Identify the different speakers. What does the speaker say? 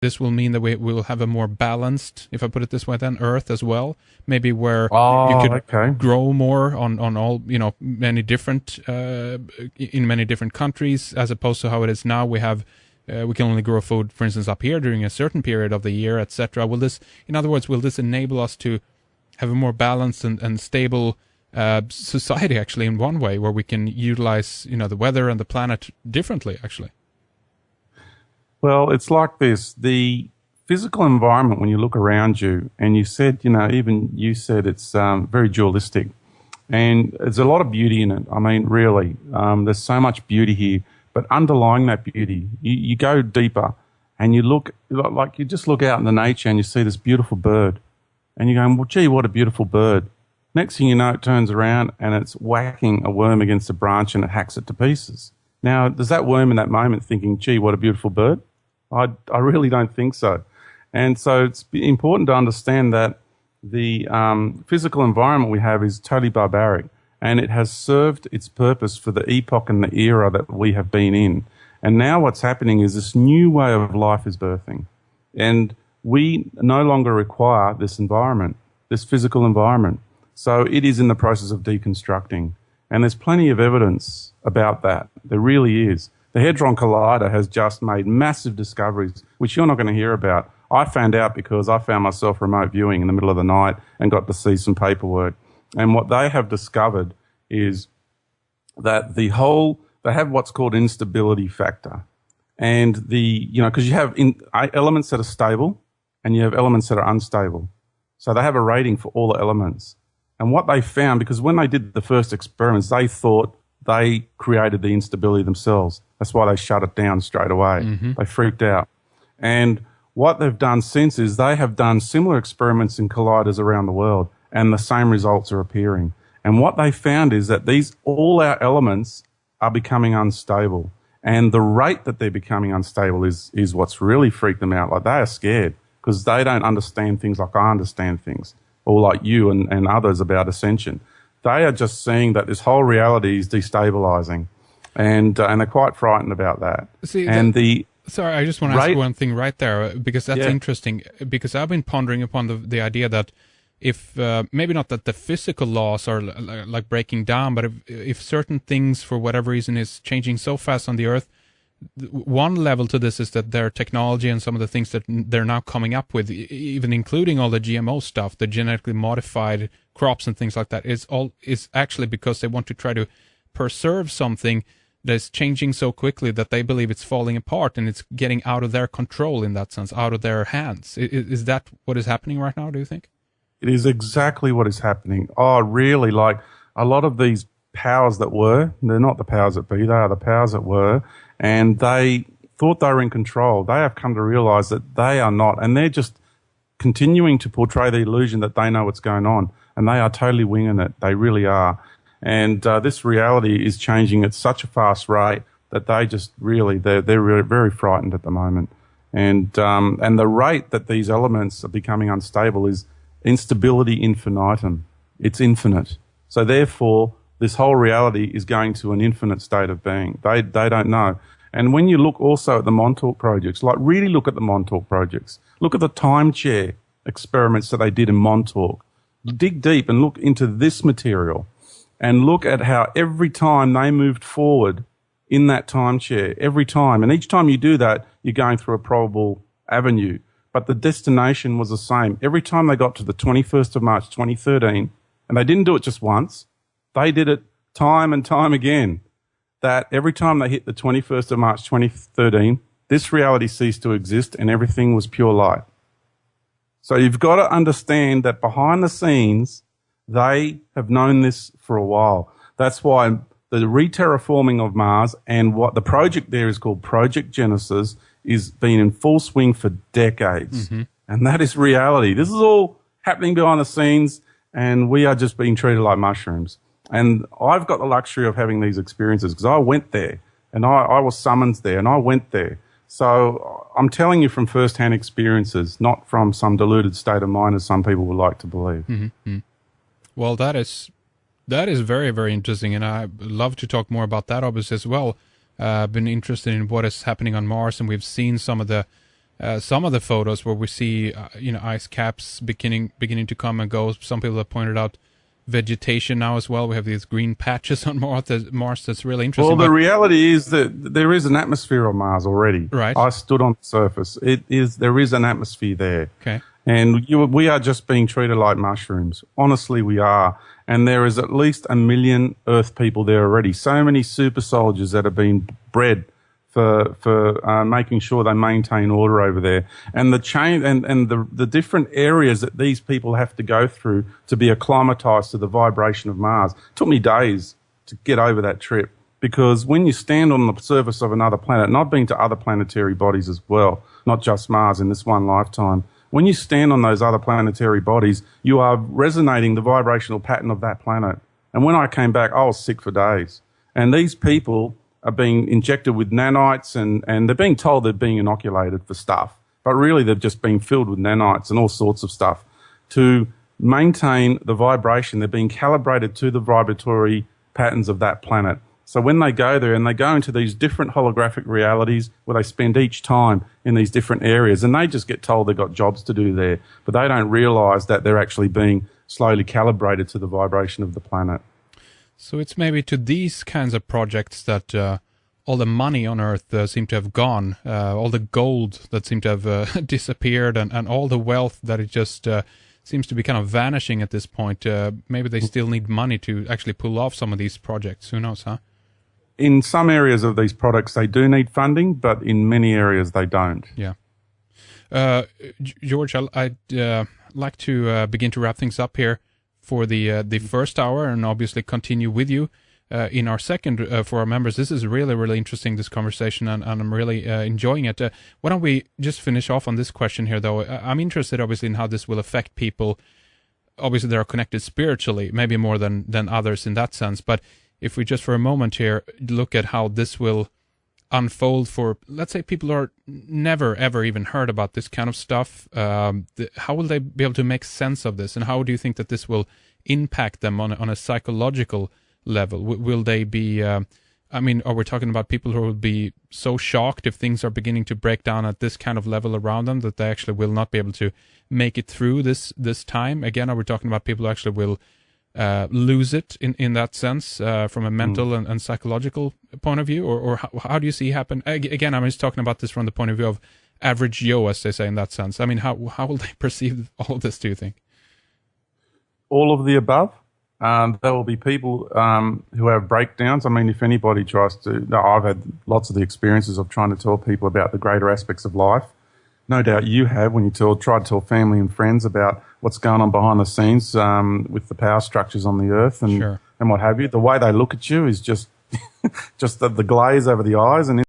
Speaker 1: this will mean that we will have a more balanced, if I put it this way, then Earth as well. Maybe where you
Speaker 2: Oh,
Speaker 1: could
Speaker 2: okay.
Speaker 1: grow more on all, many different in many different countries, as opposed to how it is now. We have we can only grow food, for instance, up here during a certain period of the year, etc. Will this, in other words, will this enable us to have a more balanced and stable society, actually, in one way, where we can utilize, the weather and the planet differently, actually?
Speaker 2: Well, it's like this. The physical environment, when you look around you, and you said, even you said it's very dualistic. And there's a lot of beauty in it. I mean, really, there's so much beauty here. But underlying that beauty, you go deeper and you look, like you just look out in the nature and you see this beautiful bird. And you're going, well, gee, what a beautiful bird. Next thing you know, it turns around and it's whacking a worm against a branch and it hacks it to pieces. Now, does that worm in that moment thinking, gee, what a beautiful bird? I really don't think so. And so it's important to understand that the physical environment we have is totally barbaric, and it has served its purpose for the epoch and the era that we have been in. And now what's happening is this new way of life is birthing. And we no longer require this environment, this physical environment. So it is in the process of deconstructing. And there's plenty of evidence about that. There really is. The Hadron Collider has just made massive discoveries, which you're not going to hear about. I found out because I found myself remote viewing in the middle of the night and got to see some paperwork. And what they have discovered is that they have what's called instability factor. And because you have elements that are stable and you have elements that are unstable. So they have a rating for all the elements. And what they found, because when they did the first experiments, they thought they created the instability themselves. That's why they shut it down straight away. Mm-hmm. They freaked out. And what they've done since is they have done similar experiments in colliders around the world, and the same results are appearing. And what they found is that all our elements are becoming unstable. And the rate that they're becoming unstable is what's really freaked them out. Like, they are scared because they don't understand things like I understand things, or like you and others about ascension. They are just seeing that this whole reality is destabilizing, and they're quite frightened about that.
Speaker 1: See,
Speaker 2: and
Speaker 1: sorry, I just want to ask one thing right there, because that's interesting, because I've been pondering upon the idea that if, maybe not that the physical laws are like breaking down, but if certain things, for whatever reason, is changing so fast on the Earth, one level to this is that their technology and some of the things that they're now coming up with, even including all the GMO stuff, the genetically modified crops and things like that, is actually because they want to try to preserve something that's changing so quickly that they believe it's falling apart and it's getting out of their control, in that sense, out of their hands. Is that what is happening right now, do you think?
Speaker 2: It is exactly what is happening. Oh, really? Like, a lot of these powers that were, they're not the powers that be, they are the powers that were, and they thought they were in control. They have come to realize that they are not, and they're just continuing to portray the illusion that they know what's going on, and they are totally winging it. They really are. And this reality is changing at such a fast rate that they just really, they're really very frightened at the moment. And the rate that these elements are becoming unstable is instability infinitum. It's infinite. So therefore, this whole reality is going to an infinite state of being. They don't know. And when you look also at the Montauk projects, like really look at the Montauk projects, look at the time chair experiments that they did in Montauk. Dig deep and look into this material and look at how every time they moved forward in that time chair, every time, and each time you do that, you're going through a probable avenue. But the destination was the same. Every time they got to the 21st of March 2013, and they didn't do it just once, they did it time and time again, that every time they hit the 21st of March 2013, this reality ceased to exist and everything was pure light. So you've got to understand that behind the scenes, they have known this for a while. That's why the re-terraforming of Mars and what the project there is called Project Genesis is been in full swing for decades. Mm-hmm. And that is reality. This is all happening behind the scenes, and we are just being treated like mushrooms. And I've got the luxury of having these experiences because I went there and I was summoned there and I went there. So I'm telling you from first-hand experiences, not from some deluded state of mind as some people would like to believe.
Speaker 1: Mm-hmm. Well, that is very, very interesting, and I'd love to talk more about that obviously as well. I've been interested in what is happening on Mars, and we've seen some of the some of the photos where we see, ice caps beginning to come and go. Some people have pointed out vegetation now as well. We have these green patches on Mars. That's really interesting.
Speaker 2: Well, the reality is that there is an atmosphere on Mars already.
Speaker 1: Right.
Speaker 2: I stood on the surface. There is an atmosphere there.
Speaker 1: Okay.
Speaker 2: And we are just being treated like mushrooms. Honestly, we are. And there is at least 1 million Earth people there already. So many super soldiers that have been bred for making sure they maintain order over there. And the chain and the different areas that these people have to go through to be acclimatized to the vibration of Mars. It took me days to get over that trip. Because when you stand on the surface of another planet, and I've been to other planetary bodies as well, not just Mars in this one lifetime, when you stand on those other planetary bodies, you are resonating the vibrational pattern of that planet. And when I came back, I was sick for days. And these people are being injected with nanites and they're being told they're being inoculated for stuff. But really, they've just been filled with nanites and all sorts of stuff. To maintain the vibration, they're being calibrated to the vibratory patterns of that planet. So when they go there and they go into these different holographic realities where they spend each time in these different areas and they just get told they've got jobs to do there, but they don't realize that they're actually being slowly calibrated to the vibration of the planet.
Speaker 1: So it's maybe to these kinds of projects that all the money on Earth seem to have gone, all the gold that seemed to have disappeared and all the wealth that it just seems to be kind of vanishing at this point. Maybe they still need money to actually pull off some of these projects. Who knows, huh?
Speaker 2: In some areas of these products, they do need funding, but in many areas, they don't.
Speaker 1: Yeah. George, I'd like to begin to wrap things up here for the first hour and obviously continue with you in our second for our members. This is really, really interesting, this conversation, and I'm really enjoying it. Why don't we just finish off on this question here, though? I'm interested, obviously, in how this will affect people. Obviously, they are connected spiritually, maybe more than others in that sense, but if we just for a moment here look at how this will unfold for, let's say, people who are never, ever even heard about this kind of stuff, how will they be able to make sense of this? And how do you think that this will impact them on a psychological level? Will they be, are we talking about people who will be so shocked if things are beginning to break down at this kind of level around them that they actually will not be able to make it through this time? Again, are we talking about people who actually will lose it in that sense from a mental and psychological point of view, or how do you see it happen? Again, I'm just talking about this from the point of view of average Joe, as they say, in that sense. I mean, how will they perceive all of this, do you think? All
Speaker 2: of the above. There will be people who have breakdowns. I mean, if anybody tries to, I've had lots of the experiences of trying to tell people about the greater aspects of life. No doubt you have when you try to tell family and friends about what's going on behind the scenes with the power structures on the earth and what have you. The way they look at you is just the glaze over the eyes, and